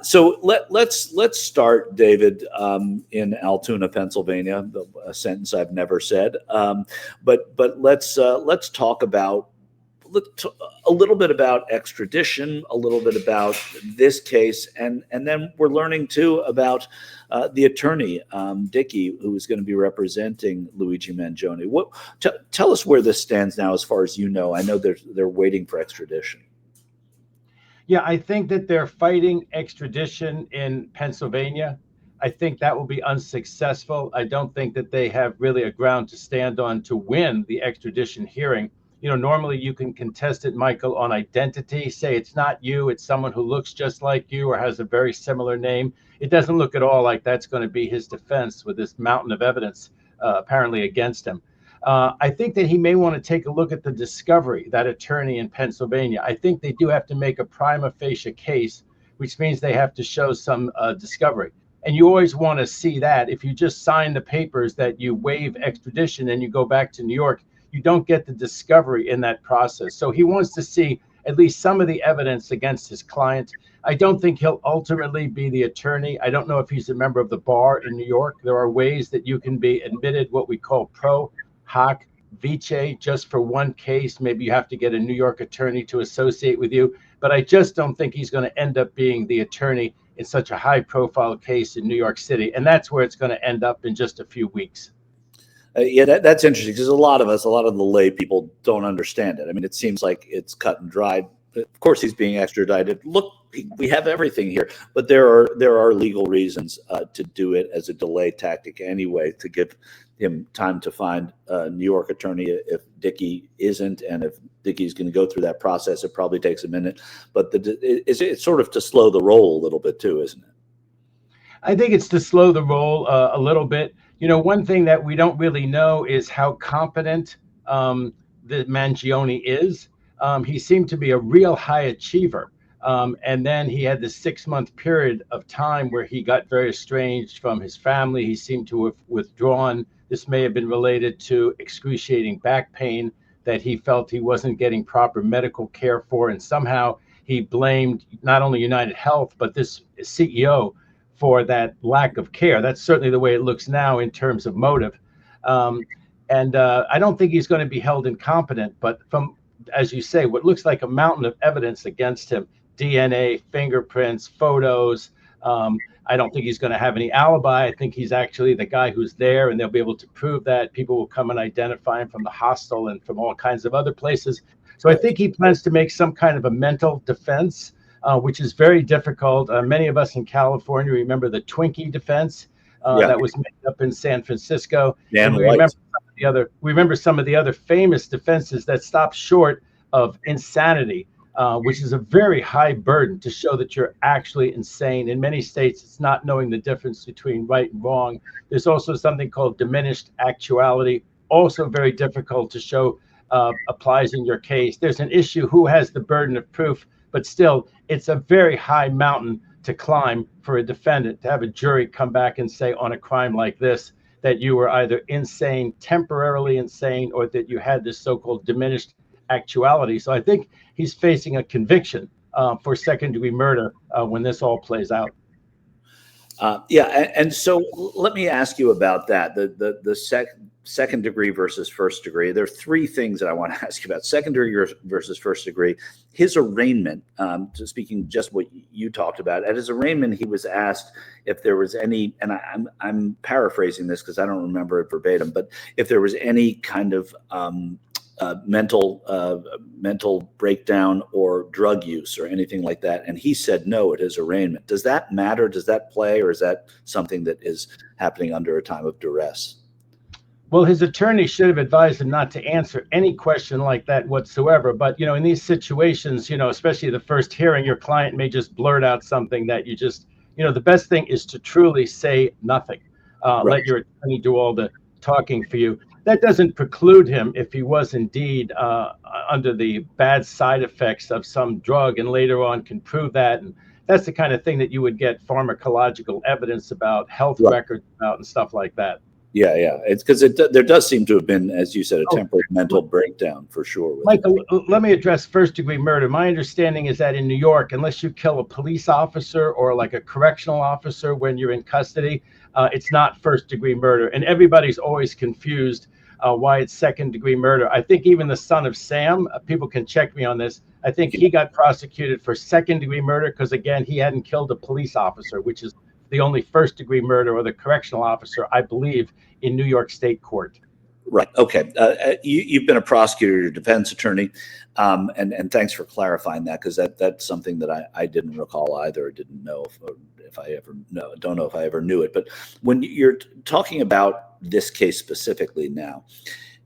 So let's start, David, in Altoona, Pennsylvania, a sentence I've never said. But let's talk about a little bit about extradition, a little bit about this case, and then we're learning too about the attorney, Dickey, who is going to be representing Luigi Mangione. Tell us where this stands now, as far as you know. I know they're waiting for extradition. Yeah, I think that they're fighting extradition in Pennsylvania. I think that will be unsuccessful. I don't think that they have really a ground to stand on to win the extradition hearing. Normally you can contest it, Michael, on identity. Say it's not you, it's someone who looks just like you or has a very similar name. It doesn't look at all like that's going to be his defense with this mountain of evidence apparently against him. I think that he may want to take a look at the discovery, that attorney in Pennsylvania. I think they do have to make a prima facie case, which means they have to show some discovery. And you always want to see that. If you just sign the papers that you waive extradition and you go back to New York, you don't get the discovery in that process. So he wants to see at least some of the evidence against his client. I don't think he'll ultimately be the attorney. I don't know if he's a member of the bar in New York. There are ways that you can be admitted what we call pro hoc vice, just for one case. Maybe you have to get a New York attorney to associate with you. But I just don't think he's going to end up being the attorney in such a high profile case in New York City. And that's where it's going to end up in just a few weeks. Yeah, that's interesting, because a lot of the lay people don't understand it. I mean, it seems like it's cut and dried. Of course, he's being extradited. Look, we have everything here, but there are legal reasons to do it as a delay tactic anyway, to give him time to find a New York attorney if Dickey isn't, and if Dickey's going to go through that process, it probably takes a minute. But it's sort of to slow the roll a little bit too, isn't it? I think it's to slow the roll a little bit. One thing that we don't really know is how competent the Mangione is. He seemed to be a real high achiever. And then he had this 6-month period of time where he got very estranged from his family. He seemed to have withdrawn. This may have been related to excruciating back pain that he felt he wasn't getting proper medical care for. And somehow he blamed not only United Health, but this CEO for that lack of care. That's certainly the way it looks now in terms of motive. And I don't think he's going to be held incompetent, but from, as you say, what looks like a mountain of evidence against him, DNA, fingerprints, photos. I don't think he's going to have any alibi. I think he's actually the guy who's there, and they'll be able to prove that. People will come and identify him from the hostel and from all kinds of other places. So I think he plans to make some kind of a mental defense, which is very difficult. Many of us in California remember the Twinkie defense that was made up in San Francisco. And we remember some of the other famous defenses that stop short of insanity, which is a very high burden to show that you're actually insane. In many states, it's not knowing the difference between right and wrong. There's also something called diminished actuality, also very difficult to show applies in your case. There's an issue who has the burden of proof, but still, it's a very high mountain to climb for a defendant to have a jury come back and say on a crime like this that you were either insane, temporarily insane, or that you had this so-called diminished actuality. So I think he's facing a conviction for second-degree murder when this all plays out. And so let me ask you about that, the second degree versus first degree. There are three things that I want to ask you about: second degree versus first degree. His arraignment, speaking just what you talked about, at his arraignment, he was asked if there was any, and I'm paraphrasing this because I don't remember it verbatim, but if there was any kind of mental breakdown or drug use or anything like that, and he said no at his arraignment. Does that matter? Does that play, or is that something that is happening under a time of duress? Well, his attorney should have advised him not to answer any question like that whatsoever. But, in these situations, especially the first hearing, your client may just blurt out something that you just, the best thing is to truly say nothing. Right. Let your attorney do all the talking for you. That doesn't preclude him, if he was indeed under the bad side effects of some drug and later on can prove that. And that's the kind of thing that you would get pharmacological evidence about, health records about, and stuff like that. Yeah, yeah. It's because there does seem to have been, as you said, a Oh, temporary mental breakdown for sure. With Michael, let me address first-degree murder. My understanding is that in New York, unless you kill a police officer or like a correctional officer when you're in custody, it's not first-degree murder. And everybody's always confused why it's second-degree murder. I think even the son of Sam, people can check me on this, I think he got prosecuted for second-degree murder because, again, he hadn't killed a police officer, which is the only first-degree murder, or the correctional officer, I believe, in New York State court. Right. Okay. You've been a prosecutor, a defense attorney, and thanks for clarifying that, because that's something that I didn't recall either, or didn't know if I ever know. Don't know if I ever knew it. But when you're talking about this case specifically now,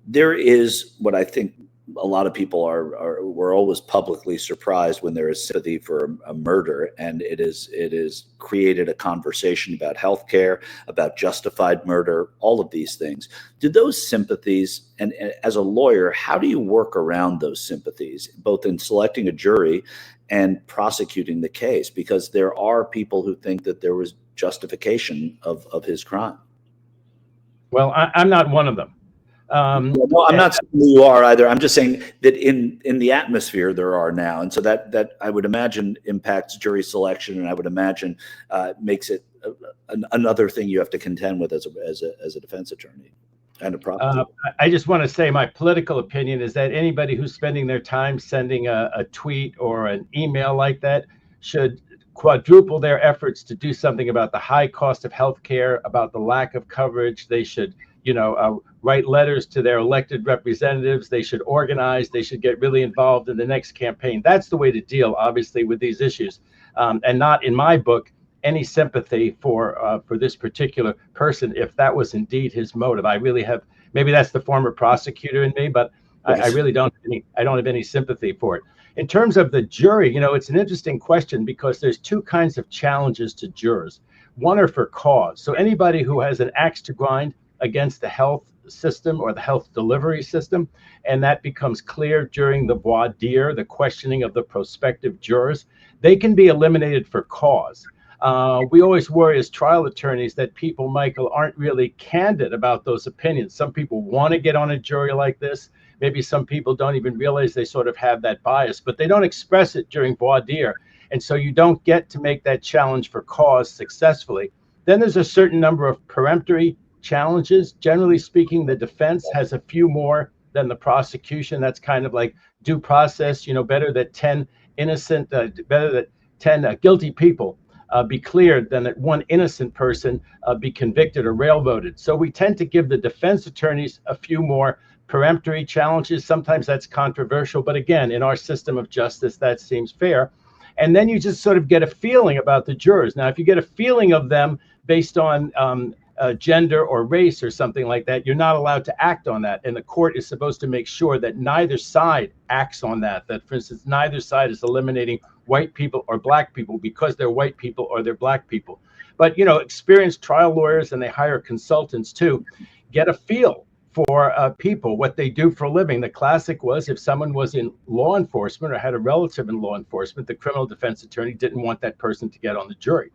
there is what I think a lot of people were always publicly surprised when there is sympathy for a murder, and it is created a conversation about healthcare, about justified murder, all of these things. Do those sympathies, and as a lawyer, how do you work around those sympathies, both in selecting a jury and prosecuting the case? Because there are people who think that there was justification of his crime. Well, I'm not one of them. No, I'm not saying you are either. I'm just saying that in the atmosphere there are now, and so that I would imagine impacts jury selection, and I would imagine makes it another thing you have to contend with as a defense attorney and a prosecutor. I just want to say my political opinion is that anybody who's spending their time sending a tweet or an email like that should quadruple their efforts to do something about the high cost of healthcare, about the lack of coverage. They should, write letters to their elected representatives. They should organize. They should get really involved in the next campaign. That's the way to deal, obviously, with these issues, and not, in my book, any sympathy for this particular person, if that was indeed his motive. I really have, maybe that's the former prosecutor in me, but I really don't have any sympathy for it. In terms of the jury, it's an interesting question, because there's two kinds of challenges to jurors. One are for cause. So anybody who has an axe to grind against the health system or the health delivery system, and that becomes clear during the voir dire, the questioning of the prospective jurors, they can be eliminated for cause. We always worry as trial attorneys that people, Michael, aren't really candid about those opinions. Some people want to get on a jury like this. Maybe some people don't even realize they sort of have that bias, but they don't express it during voir dire. And so you don't get to make that challenge for cause successfully. Then there's a certain number of peremptory challenges. Generally speaking, the defense has a few more than the prosecution. That's kind of like due process, better that 10 innocent, better that 10 guilty people be cleared than that one innocent person be convicted or railroaded. So we tend to give the defense attorneys a few more peremptory challenges. Sometimes that's controversial, but again, in our system of justice, that seems fair. And then you just sort of get a feeling about the jurors. Now, if you get a feeling of them based on gender or race or something like that, you're not allowed to act on that. And the court is supposed to make sure that neither side acts on that. That, for instance, neither side is eliminating white people or black people because they're white people or they're black people. But, experienced trial lawyers, and they hire consultants too, get a feel for people, what they do for a living. The classic was, if someone was in law enforcement or had a relative in law enforcement, the criminal defense attorney didn't want that person to get on the jury.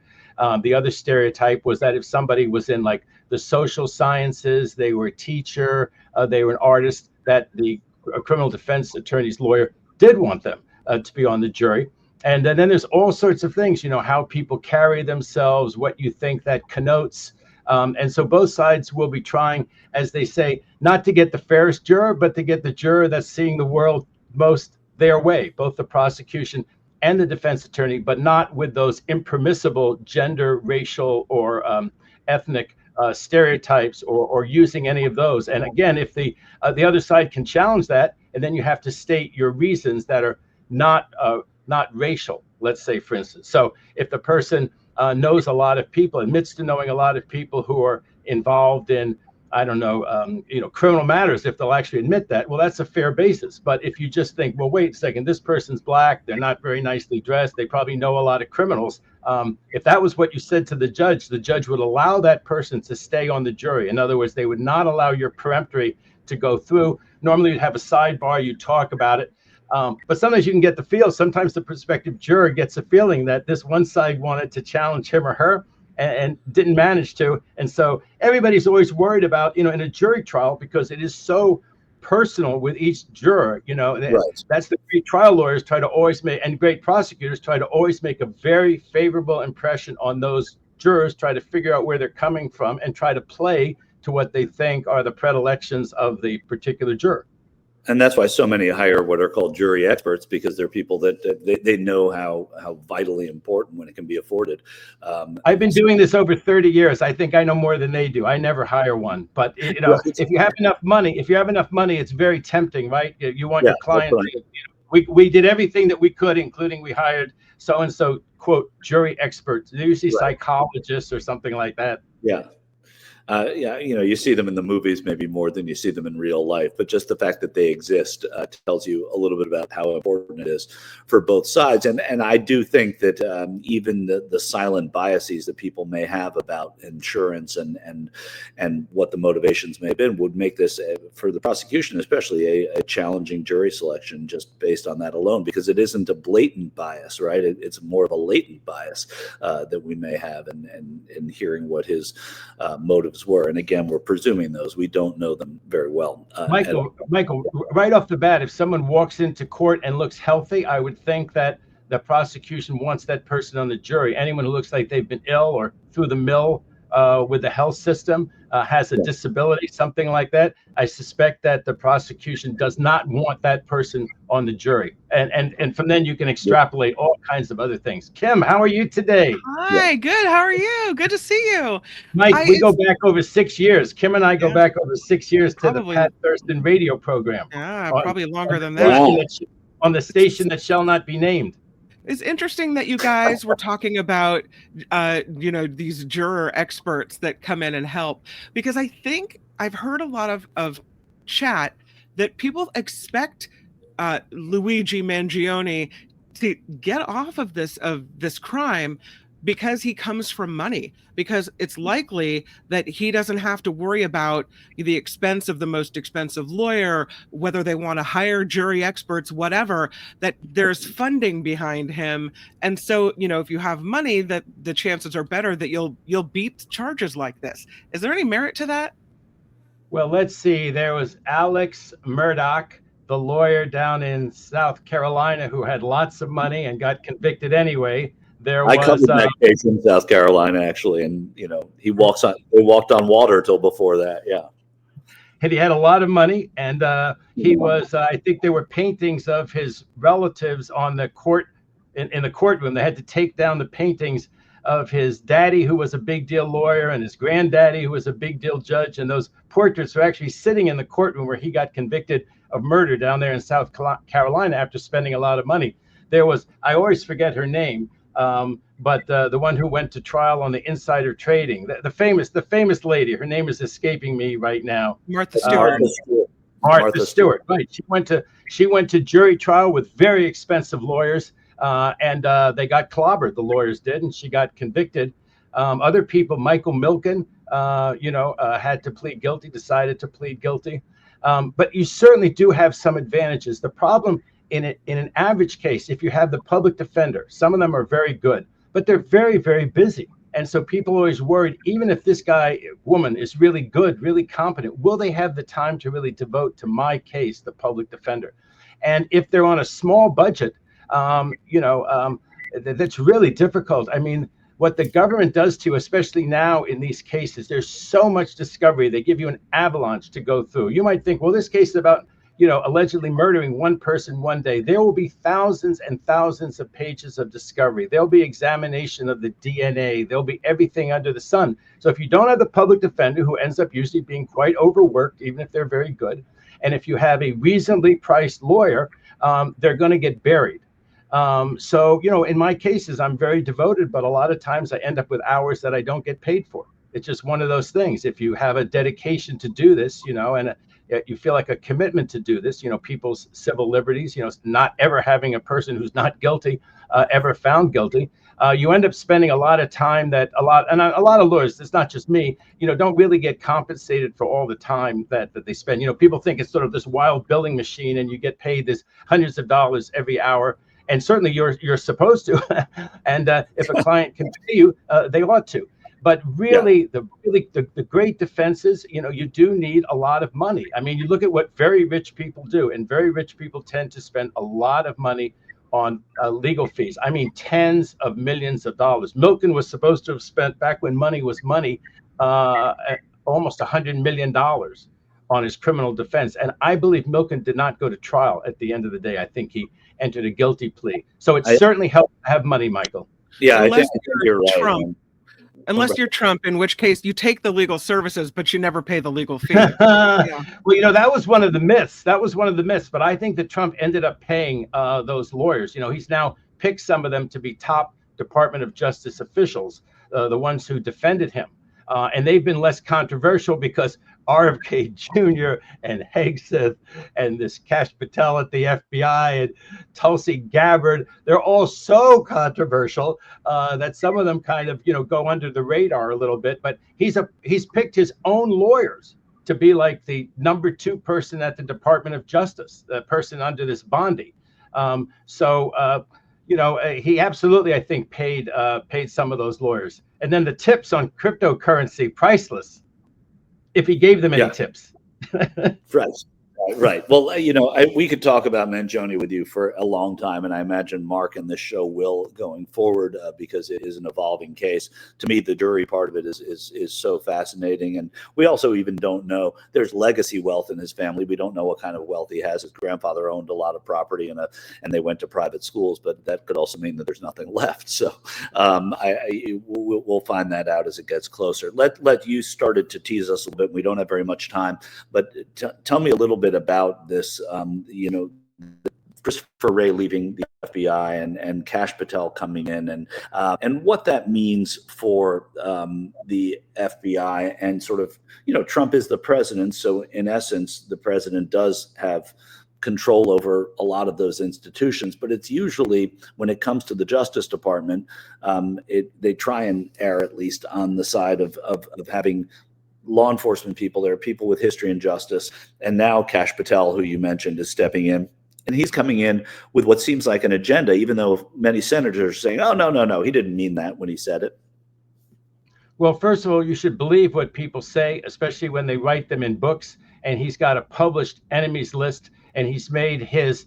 The other stereotype was that if somebody was in like the social sciences, they were a teacher, they were an artist, that the criminal defense attorney's lawyer did want them to be on the jury. And then there's all sorts of things, how people carry themselves, what you think that connotes. And so both sides will be trying, as they say, not to get the fairest juror, but to get the juror that's seeing the world most their way, both the prosecution and the defense attorney, but not with those impermissible gender, racial, or ethnic stereotypes, or using any of those. And again, if the other side can challenge that, and then you have to state your reasons that are not racial, let's say, for instance. So if the person knows a lot of people, admits to knowing a lot of people who are involved in, criminal matters, if they'll actually admit that, well, that's a fair basis. But if you just think, well, wait a second, this person's black, they're not very nicely dressed, they probably know a lot of criminals. If that was what you said to the judge would allow that person to stay on the jury. In other words, they would not allow your peremptory to go through. Normally you'd have a sidebar, you talk about it. But sometimes you can get the feel, sometimes the prospective juror gets a feeling that this one side wanted to challenge him or her, and didn't manage to. And so everybody's always worried about, in a jury trial, because it is so personal with each juror. Right. That's the great trial lawyers try to always make, and great prosecutors try to always make a very favorable impression on those jurors, try to figure out where they're coming from, and try to play to what they think are the predilections of the particular juror. And that's why so many hire what are called jury experts, because they're people that they know how vitally important when it can be afforded. I've been doing this over 30 years. I think I know more than they do. I never hire one, but Right. if you have enough money, it's very tempting, right? You want Yeah, your client. that's right. We did everything that we could, including we hired so and so, quote, jury experts. They're usually Right. psychologists or something like that. Yeah. Yeah, you see them in the movies maybe more than you see them in real life, but just the fact that they exist tells you a little bit about how important it is for both sides. And I do think that even the silent biases that people may have about insurance and what the motivations may have been would make this, for the prosecution especially, a challenging jury selection just based on that alone, because it isn't a blatant bias, right? It's more of a latent bias that we may have in hearing what his motives were. And again, we're presuming those. We don't know them very well. Michael, right off the bat, if someone walks into court and looks healthy, I would think that the prosecution wants that person on the jury. Anyone who looks like they've been ill or through the mill with the health system, has a disability, something like that, I suspect that the prosecution does not want that person on the jury. And from then you can extrapolate all kinds of other things. Kim, how are you today? Hi, good. How are you? Good to see you. Mike, we go back over 6 years. Kim and I go back over 6 years to Probably. the Pat Thurston radio program. Yeah, probably longer than Wow. that. On the station that shall not be named. It's interesting that you guys were talking about, these juror experts that come in and help, because I think I've heard a lot of chat that people expect Luigi Mangione to get off of this crime because he comes from money, because it's likely that he doesn't have to worry about the expense of the most expensive lawyer, whether they want to hire jury experts, whatever, that there's funding behind him. And so, if you have money, that the chances are better that you'll beat charges like this. Is there any merit to that? Well, let's see. There was Alex Murdoch, the lawyer down in South Carolina, who had lots of money and got convicted anyway. I covered that case in South Carolina, actually, and they walked on water till before that. Yeah, and he had a lot of money, and he was. I think there were paintings of his relatives on the court in the courtroom. They had to take down the paintings of his daddy, who was a big deal lawyer, and his granddaddy, who was a big deal judge, and those portraits are actually sitting in the courtroom where he got convicted of murder down there in South Carolina after spending a lot of money. There was, I always forget her name. But the one who went to trial on the insider trading, the famous lady, her name is escaping me right now. Martha Stewart. Martha Stewart, right? She went to jury trial with very expensive lawyers, and they got clobbered. The lawyers did, and she got convicted. Other people, Michael Milken, had to plead guilty, decided to plead guilty. But you certainly do have some advantages. The problem in an average case, if you have the public defender, some of them are very good, but they're very, very busy. And so people are always worried, even if this woman is really good, really competent, will they have the time to really devote to my case, the public defender? And if they're on a small budget, that's really difficult. I mean, what the government does to you, especially now in these cases, there's so much discovery. They give you an avalanche to go through. You might think, well, this case is about allegedly murdering one person one day. There will be thousands and thousands of pages of discovery. There'll be examination of the DNA. There'll be everything under the sun. So if you don't have the public defender, who ends up usually being quite overworked, even if they're very good, and if you have a reasonably priced lawyer, they're going to get buried. So, in my cases, I'm very devoted, but a lot of times I end up with hours that I don't get paid for. It's just one of those things. If you have a dedication to do this, and you feel like a commitment to do this, people's civil liberties, not ever having a person who's not guilty ever found guilty. You end up spending a lot of time and a lot of lawyers, it's not just me, don't really get compensated for all the time that they spend. People think it's sort of this wild billing machine and you get paid this hundreds of dollars every hour. And certainly you're supposed to. And if a client can pay you, they ought to. But really, the great defenses, you do need a lot of money. I mean, you look at what very rich people do, and very rich people tend to spend a lot of money on legal fees. I mean, tens of millions of dollars. Milken was supposed to have spent, back when money was money, almost $100 million on his criminal defense. And I believe Milken did not go to trial at the end of the day. I think he entered a guilty plea. So it certainly helped have money, Michael. Yeah, Unless I think you're right. Trump. Unless you're Trump, in which case you take the legal services, but you never pay the legal fee. Yeah. Well, that was one of the myths. But I think that Trump ended up paying those lawyers. He's now picked some of them to be top Department of Justice officials, the ones who defended him. And they've been less controversial because RFK Jr. and Hegseth and this Kash Patel at the FBI and Tulsi Gabbard, they're all so controversial that some of them kind of, go under the radar a little bit. But he's picked his own lawyers to be like the number 2 person at the Department of Justice, the person under this Bondi. He absolutely, I think, paid some of those lawyers. And then the tips on cryptocurrency, priceless, if he gave them any tips. Right. Well, we could talk about Mangione with you for a long time, and I imagine Mark and this show will going forward because it is an evolving case. To me, the jury part of it is so fascinating, and we also even don't know. There's legacy wealth in his family. We don't know what kind of wealth he has. His grandfather owned a lot of property, and they went to private schools, but that could also mean that there's nothing left. So we'll find that out as it gets closer. Let you started to tease us a little bit. We don't have very much time, but tell me a little bit about this, Christopher Wray leaving the FBI and Kash Patel coming in, and what that means for the FBI and sort of, Trump is the president. So in essence, the president does have control over a lot of those institutions, but it's usually when it comes to the Justice Department, they try and err at least on the side of having law enforcement people. There are people with history and justice. And now Kash Patel, who you mentioned, is stepping in. And he's coming in with what seems like an agenda, even though many senators are saying, oh, no, he didn't mean that when he said it. Well, first of all, you should believe what people say, especially when they write them in books. And he's got a published enemies list, and he's made his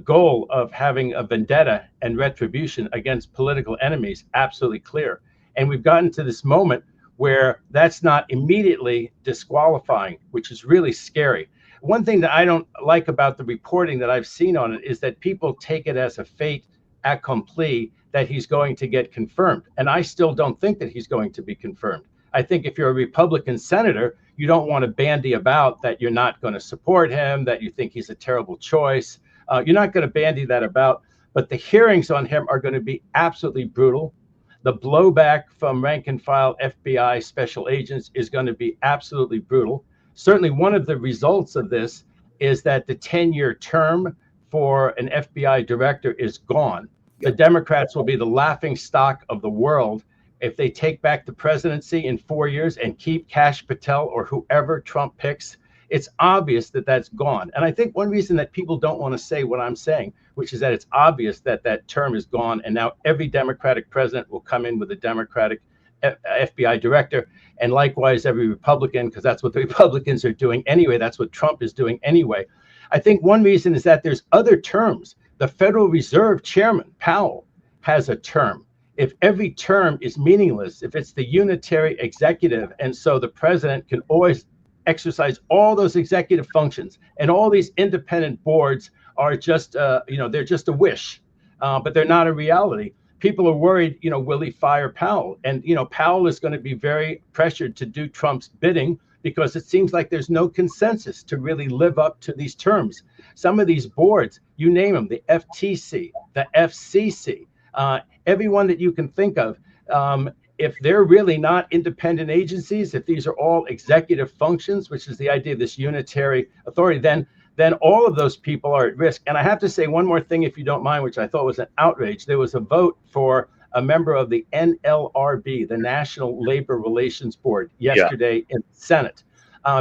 goal of having a vendetta and retribution against political enemies absolutely clear. And we've gotten to this moment where that's not immediately disqualifying, which is really scary. One thing that I don't like about the reporting that I've seen on it is that people take it as a fait accompli that he's going to get confirmed. And I still don't think that he's going to be confirmed. I think if you're a Republican senator, you don't want to bandy about that you're not going to support him, that you think he's a terrible choice. You're not going to bandy that about, but the hearings on him are going to be absolutely brutal. The blowback from rank and file FBI special agents is going to be absolutely brutal. Certainly one of the results of this is that the 10-year term for an FBI director is gone. The Democrats will be the laughing stock of the world if they take back the presidency in 4 years and keep Kash Patel or whoever Trump picks. It's obvious that that's gone. And I think one reason that people don't want to say what I'm saying, which is that it's obvious that that term is gone, and now every Democratic president will come in with a Democratic FBI director, and likewise every Republican, because that's what the Republicans are doing anyway. That's what Trump is doing anyway. I think one reason is that there's other terms. The Federal Reserve Chairman, Powell, has a term. If every term is meaningless, if it's the unitary executive, and so the president can always exercise all those executive functions, and all these independent boards are just, they're just a wish, but they're not a reality. People are worried, will he fire Powell? And, Powell is going to be very pressured to do Trump's bidding because it seems like there's no consensus to really live up to these terms. Some of these boards, you name them, the FTC, the FCC, everyone that you can think of, if they're really not independent agencies, if these are all executive functions, which is the idea of this unitary authority, then all of those people are at risk. And I have to say one more thing, if you don't mind, which I thought was an outrage. There was a vote for a member of the NLRB, the National Labor Relations Board, yesterday in the Senate,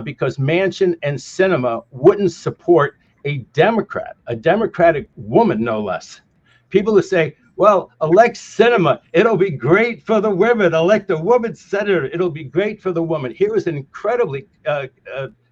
because Manchin and Sinema wouldn't support a Democratic woman, no less. People who say, Well, elect Sinema. It'll be great for the women. Elect a woman senator. It'll be great for the woman. Here is an incredibly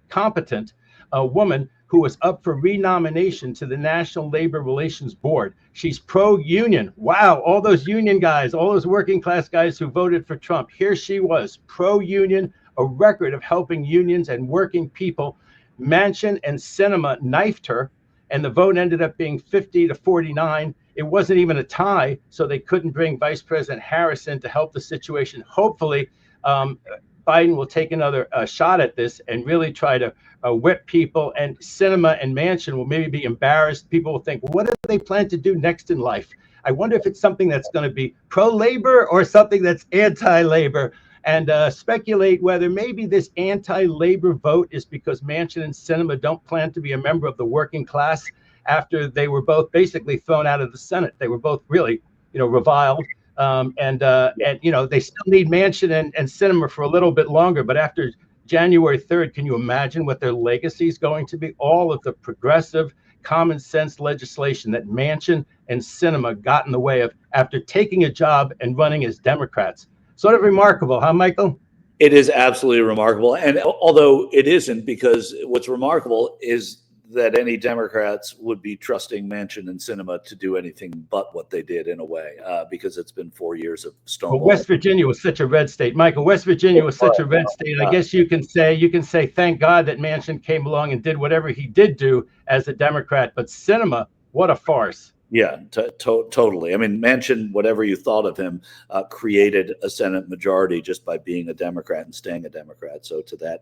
competent woman who was up for renomination to the National Labor Relations Board. She's pro-union. Wow, all those union guys, all those working class guys who voted for Trump. Here she was, pro-union, a record of helping unions and working people. Manchin and Sinema knifed her, and the vote ended up being 50-49. It wasn't even a tie, so they couldn't bring Vice President Harris in to help the situation. Hopefully, Biden will take another shot at this and really try to whip people. And Sinema and Manchin will maybe be embarrassed. People will think, what do they plan to do next in life? I wonder if it's something that's going to be pro-labor or something that's anti-labor. And speculate whether maybe this anti-labor vote is because Manchin and Sinema don't plan to be a member of the working class after they were both basically thrown out of the Senate. They were both really, reviled. And they still need Manchin and Sinema for a little bit longer. But after January 3rd, can you imagine what their legacy is going to be? All of the progressive, common sense legislation that Manchin and Sinema got in the way of after taking a job and running as Democrats. Sort of remarkable, huh, Michael? It is absolutely remarkable. And although it isn't, because what's remarkable is that any Democrats would be trusting Manchin and Sinema to do anything but what they did in a way, because it's been 4 years of Stonewall. Well, West Virginia was such a red state, Michael. West Virginia was such a red state. I guess you can say, thank God that Manchin came along and did whatever he did do as a Democrat. But Sinema, what a farce. Yeah, totally. I mean, Manchin, whatever you thought of him, created a Senate majority just by being a Democrat and staying a Democrat. So to that,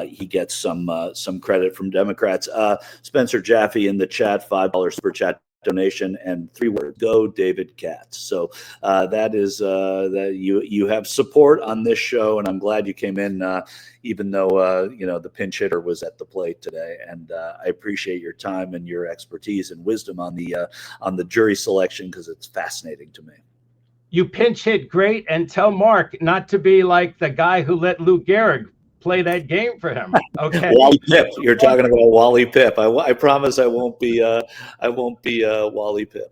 he gets some credit from Democrats. Spencer Jaffe in the chat, $5 super chat donation, and 3 words: go David Katz. So that is that you have support on this show, and I'm glad you came in, even though the pinch hitter was at the plate today. And I appreciate your time and your expertise and wisdom on the jury selection, because it's fascinating to me. You pinch hit great, and tell Mark not to be like the guy who let Lou Gehrig play that game for him. Okay. Wally Pipp. You're talking about Wally Pipp. I promise I won't be Wally Pipp.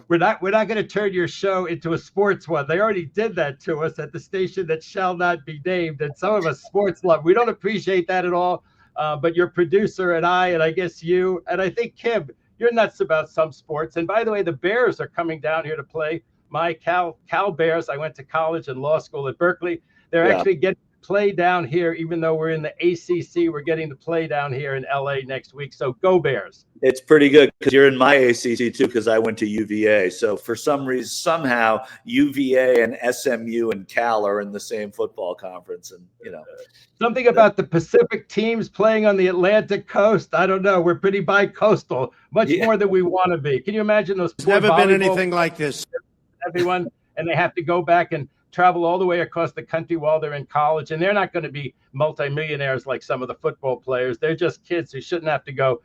We're not going to turn your show into a sports one. They already did that to us at the station that shall not be named, and some of us sports love. We don't appreciate that at all. But your producer and I guess you, and I think Kim, you're nuts about some sports. And by the way, the Bears are coming down here to play. My Cal Bears. I went to college and law school at Berkeley. They're actually getting play down here, even though we're in the ACC. We're getting to play down here in LA next week. So go Bears. It's pretty good because you're in my ACC too, because I went to UVA. So for some reason, somehow UVA and SMU and Cal are in the same football conference. And, something about the Pacific teams playing on the Atlantic coast. I don't know. We're pretty bi-coastal, much more than we want to be. Can you imagine those? There's never been anything like this. Everyone, and they have to go back and travel all the way across the country while they're in college, and they're not going to be multimillionaires like some of the football players. They're just kids who shouldn't have to go.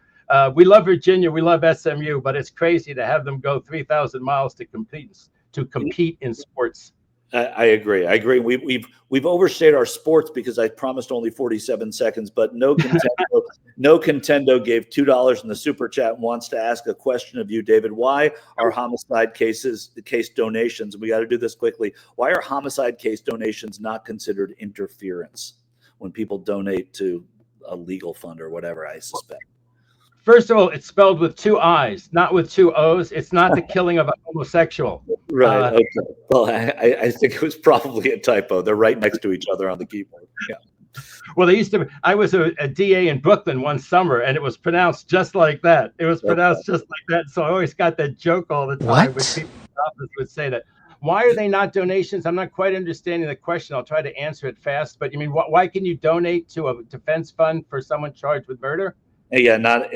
We love Virginia, we love SMU, but it's crazy to have them go 3,000 miles to compete in sports. I agree. We've overstayed our sports because I promised only 47 seconds, but no Contendo gave $2 in the super chat and wants to ask a question of you, David. Why are homicide case donations? We got to do this quickly. Why are homicide case donations not considered interference when people donate to a legal fund or whatever? I suspect. First of all, it's spelled with 2 I's, not with 2 O's. It's not the killing of a homosexual. Right. Okay. Well, I think it was probably a typo. They're right next to each other on the keyboard. Yeah. Well, I was a DA in Brooklyn one summer, and it was pronounced just like that. It was pronounced just like that. So I always got that joke all the time when people in the office would say that. Why are they not donations? I'm not quite understanding the question. I'll try to answer it fast. But you mean, why can you donate to a defense fund for someone charged with murder? Yeah, not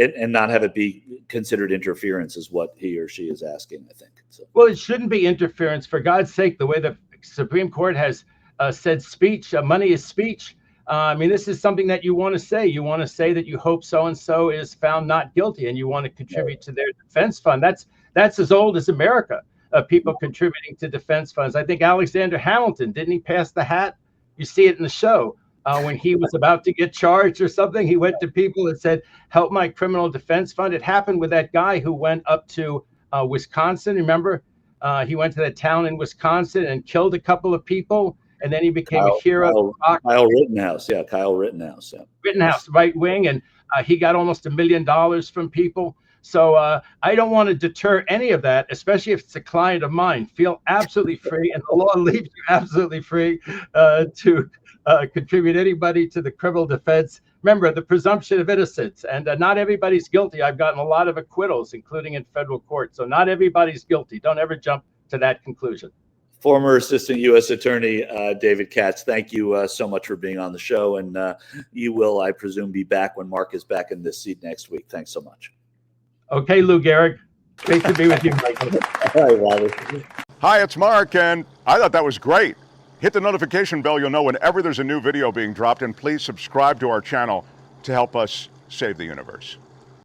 have it be considered interference is what he or she is asking, I think. So. Well, it shouldn't be interference, for God's sake. The way the Supreme Court has said speech, money is speech. I mean, this is something that you want to say. You want to say that you hope so-and-so is found not guilty, and you want to contribute to their defense fund. That's as old as America, people contributing to defense funds. I think Alexander Hamilton, didn't he pass the hat? You see it in the show. When he was about to get charged or something, he went to people and said, help my criminal defense fund. It happened with that guy who went up to Wisconsin, remember, He went to that town in Wisconsin and killed a couple of people, and then he became a hero. Kyle Rittenhouse, yeah, Kyle Rittenhouse, yeah. Rittenhouse, right wing, and he got almost $1 million from people. So I don't want to deter any of that, especially if it's a client of mine. Feel absolutely free, and the law leaves you absolutely free to contribute anybody to the criminal defense. Remember, the presumption of innocence, and not everybody's guilty. I've gotten a lot of acquittals, including in federal court. So not everybody's guilty. Don't ever jump to that conclusion. Former Assistant U.S. Attorney David Katz, thank you so much for being on the show. And you will, I presume, be back when Mark is back in this seat next week. Thanks so much. Okay, Lou Gehrig. Great to be with you, Michael. All right, Wally. Hi, it's Mark, and I thought that was great. Hit the notification bell. You'll know whenever there's a new video being dropped, and please subscribe to our channel to help us save the universe.